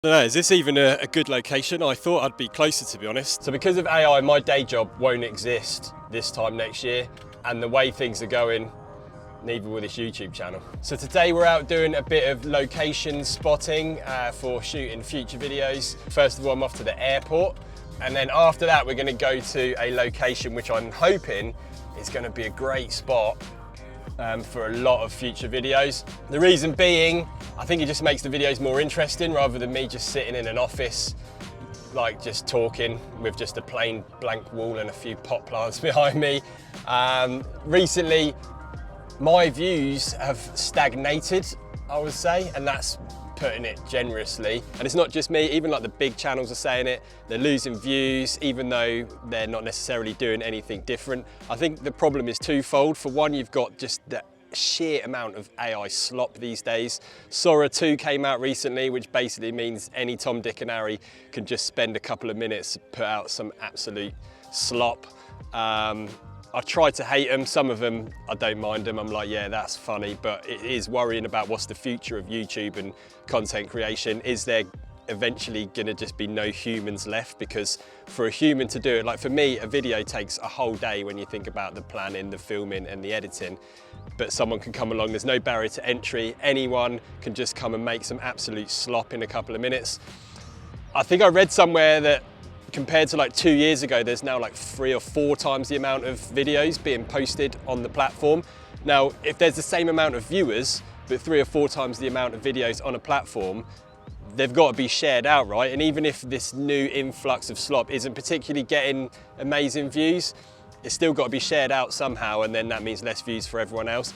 I don't know, is this even a good location? I thought I'd be closer, to be honest. So because of AI, my day job won't exist this time next year, and the way things are going, neither will this YouTube channel. So today we're out doing a bit of location spotting for shooting future videos. First of all, I'm off to the airport, and then after that we're going to go to a location which I'm hoping is going to be a great spot for a lot of future videos. The reason being, I think it just makes the videos more interesting rather than me just sitting in an office like just talking with just a plain blank wall and a few pot plants behind me. Recently my views have stagnated, I would say, and that's putting it generously. And it's not just me, even like the big channels are saying it, they're losing views even though they're not necessarily doing anything different. I think the problem is twofold. For one, you've got just the sheer amount of AI slop these days. Sora 2 came out recently, which basically means any Tom, Dick and Harry can just spend a couple of minutes to put out some absolute slop. I try to hate them, some of them I don't mind them, I'm like, yeah, that's funny, but it is worrying about what's the future of YouTube and content creation. Is there eventually gonna just be no humans left? Because for a human to do it, like for me, a video takes a whole day when you think about the planning, the filming and the editing, but someone can come along, there's no barrier to entry, anyone can just come and make some absolute slop in a couple of minutes. I think I read somewhere that compared to like 2 years ago, there's now like 3 or 4 times the amount of videos being posted on the platform. Now, if there's the same amount of viewers, but 3 or 4 times the amount of videos on a platform, they've got to be shared out, right? And even if this new influx of slop isn't particularly getting amazing views, it's still got to be shared out somehow, and then that means less views for everyone else.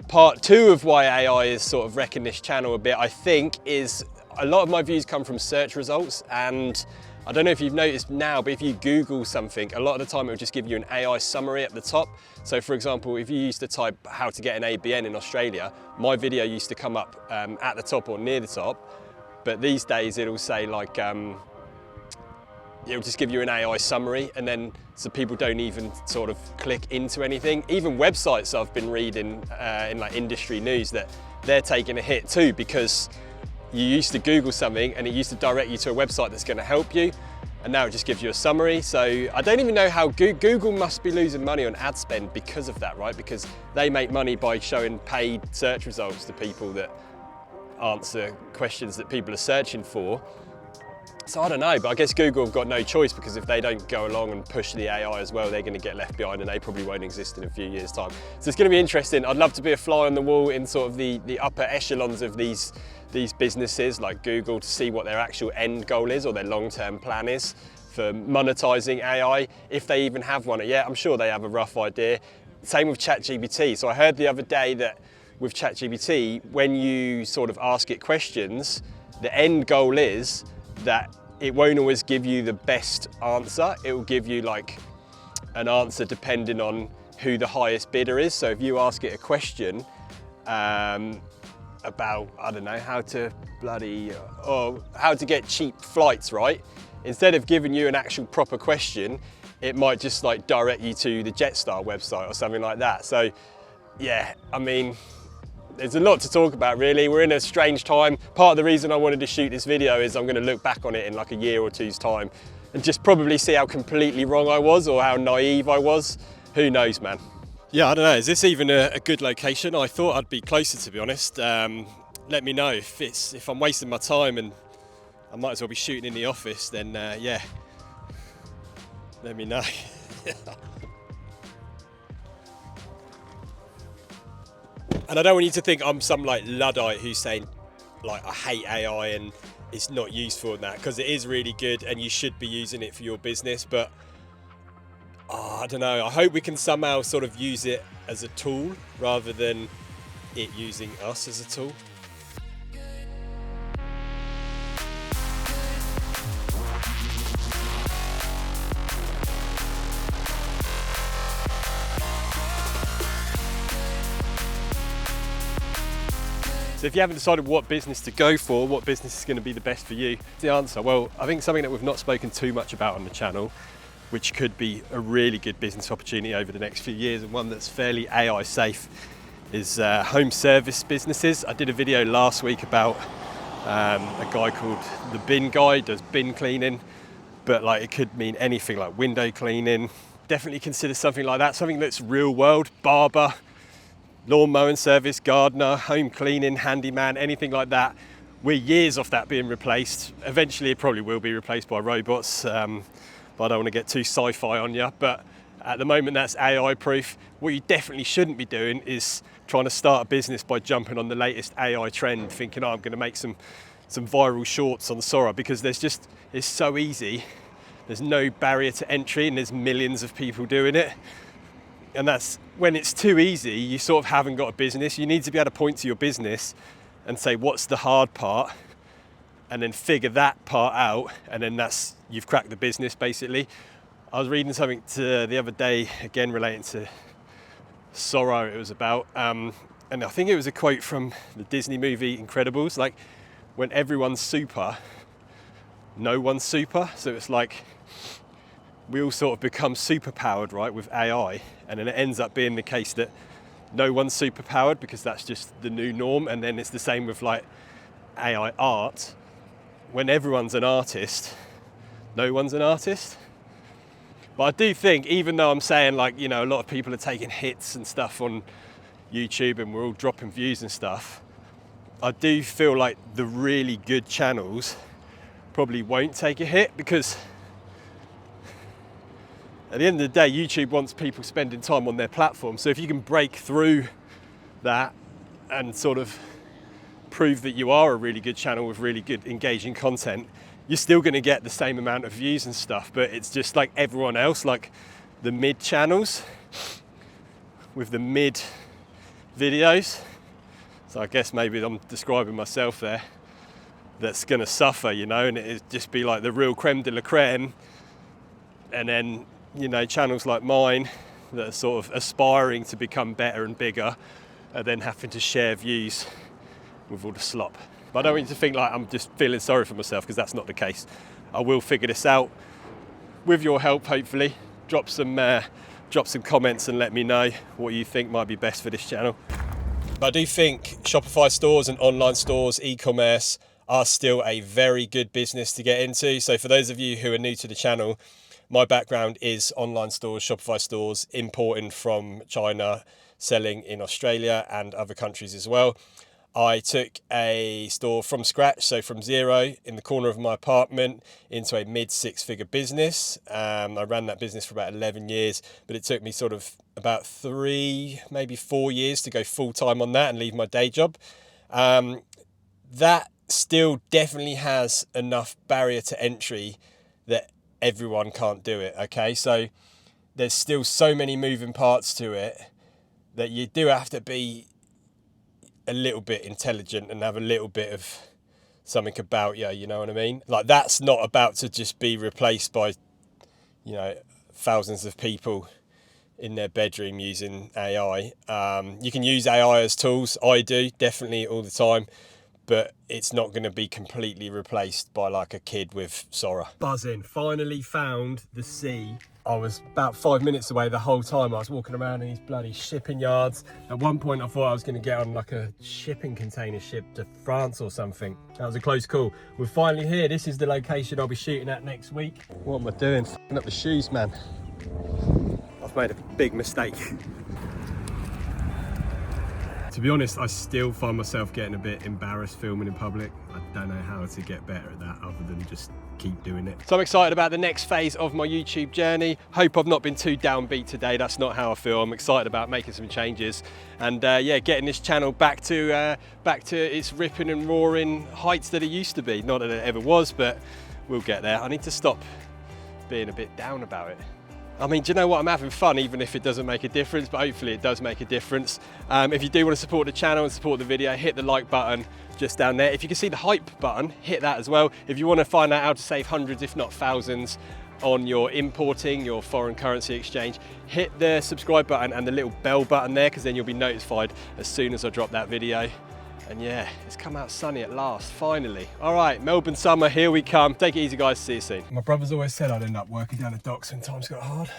Part 2 of why AI is sort of wrecking this channel a bit, I think, is a lot of my views come from search results, and I don't know if you've noticed now, but if you Google something, a lot of the time it will just give you an AI summary at the top. So for example, if you used to type how to get an ABN in Australia, my video used to come up at the top or near the top. But these days it'll say like, it'll just give you an AI summary, and then so people don't even sort of click into anything. Even websites I've been reading in like industry news that they're taking a hit too, because you used to Google something and it used to direct you to a website that's going to help you, and now it just gives you a summary. So I don't even know how Google must be losing money on ad spend because of that, right? Because they make money by showing paid search results to people that answer questions that people are searching for. So I don't know, but I guess Google have got no choice, because if they don't go along and push the AI as well, they're going to get left behind and they probably won't exist in a few years' time. So it's going to be interesting. I'd love to be a fly on the wall in sort of the upper echelons of these businesses like Google, to see what their actual end goal is or their long-term plan is for monetizing AI, if they even have one yet. I'm sure they have a rough idea. Same with ChatGPT. So I heard the other day that with ChatGPT, when you sort of ask it questions, the end goal is that it won't always give you the best answer. It will give you like an answer depending on who the highest bidder is. So if you ask it a question about, I don't know, how to how to get cheap flights, right? Instead of giving you an actual proper question, it might just like direct you to the Jetstar website or something like that. So yeah, I mean, there's a lot to talk about really. We're in a strange time. Part of the reason I wanted to shoot this video is I'm going to look back on it in like a year or two's time and just probably see how completely wrong I was or how naive I was. Who knows, man? Yeah, I don't know, is this even a good location? I thought I'd be closer, to be honest. Let me know if I'm wasting my time and I might as well be shooting in the office, then yeah, let me know. And I don't want you to think I'm some like Luddite who's saying like I hate AI and it's not useful in that, because it is really good and you should be using it for your business. But I don't know, I hope we can somehow sort of use it as a tool rather than it using us as a tool. So if you haven't decided what business to go for, what business is going to be the best for you, the answer, well, I think something that we've not spoken too much about on the channel, which could be a really good business opportunity over the next few years, and one that's fairly AI safe, is home service businesses. I did a video last week about A guy called The Bin Guy does bin cleaning, but like it could mean anything like window cleaning. Definitely consider something like that, something that's real world. Barber, lawn mowing service, gardener, home cleaning, handyman, anything like that. We're years off that being replaced. Eventually it probably will be replaced by robots, but I don't want to get too sci-fi on you. But at the moment that's AI proof. What you definitely shouldn't be doing is trying to start a business by jumping on the latest AI trend, thinking, oh, I'm going to make some viral shorts on Sora, because it's so easy. There's no barrier to entry and there's millions of people doing it. And that's when it's too easy, you sort of haven't got a business. You need to be able to point to your business and say, what's the hard part? And then figure that part out. And then you've cracked the business basically. I was reading something the other day, again relating to Sora it was about. And I think it was a quote from the Disney movie Incredibles, like when everyone's super, no one's super. So it's like we all sort of become super powered, right, with AI, and then it ends up being the case that no one's super powered because that's just the new norm. And then it's the same with like AI art. When everyone's an artist, no one's an artist. But I do think, even though I'm saying like, you know, a lot of people are taking hits and stuff on YouTube and we're all dropping views and stuff, I do feel like the really good channels probably won't take a hit, because at the end of the day, YouTube wants people spending time on their platform. So if you can break through that and sort of prove that you are a really good channel with really good engaging content, you're still going to get the same amount of views and stuff. But it's just like everyone else, like the mid channels with the mid videos. So I guess maybe I'm describing myself there. That's going to suffer, you know, and it'd just be like the real creme de la creme. And then, you know, channels like mine that are sort of aspiring to become better and bigger are then having to share views with all the slop. But I don't want you to think like I'm just feeling sorry for myself, because that's not the case. I will figure this out with your help, hopefully. Drop some comments and let me know what you think might be best for this channel. But I do think Shopify stores and online stores, e-commerce, are still a very good business to get into. So for those of you who are new to the channel, my background is online stores, Shopify stores, importing from China, selling in Australia and other countries as well. I took a store from scratch, so from zero in the corner of my apartment into a mid six-figure business. I ran that business for about 11 years, but it took me sort of about 3, maybe 4 years to go full-time on that and leave my day job. That still definitely has enough barrier to entry that everyone can't do it, okay? So there's still so many moving parts to it that you do have to be a little bit intelligent and have a little bit of something about you, you know what I mean? Like, that's not about to just be replaced by, you know, thousands of people in their bedroom using AI. You can use AI as tools. I do, definitely, all the time. But it's not going to be completely replaced by like a kid with Sora. Buzzing, finally found the sea. I was about 5 minutes away the whole time. I was walking around in these bloody shipping yards. At one point I thought I was going to get on like a shipping container ship to France or something. That was a close call. We're finally here. This is the location I'll be shooting at next week. What am I doing? F***ing up the shoes, man. I've made a big mistake. To be honest, I still find myself getting a bit embarrassed filming in public. I don't know how to get better at that other than just keep doing it. So I'm excited about the next phase of my YouTube journey. Hope I've not been too downbeat today. That's not how I feel. I'm excited about making some changes and yeah, getting this channel back to its ripping and roaring heights that it used to be. Not that it ever was, but we'll get there. I need to stop being a bit down about it. I mean, do you know what? I'm having fun even if it doesn't make a difference, but hopefully it does make a difference. If you do want to support the channel and support the video, hit the like button just down there. If you can see the hype button, hit that as well. If you want to find out how to save hundreds, if not thousands, on your importing, your foreign currency exchange, hit the subscribe button and the little bell button there, because then you'll be notified as soon as I drop that video. And yeah, it's come out sunny at last, finally. All right, Melbourne summer, here we come. Take it easy, guys. See you soon. My brother's always said I'd end up working down the docks when times got hard.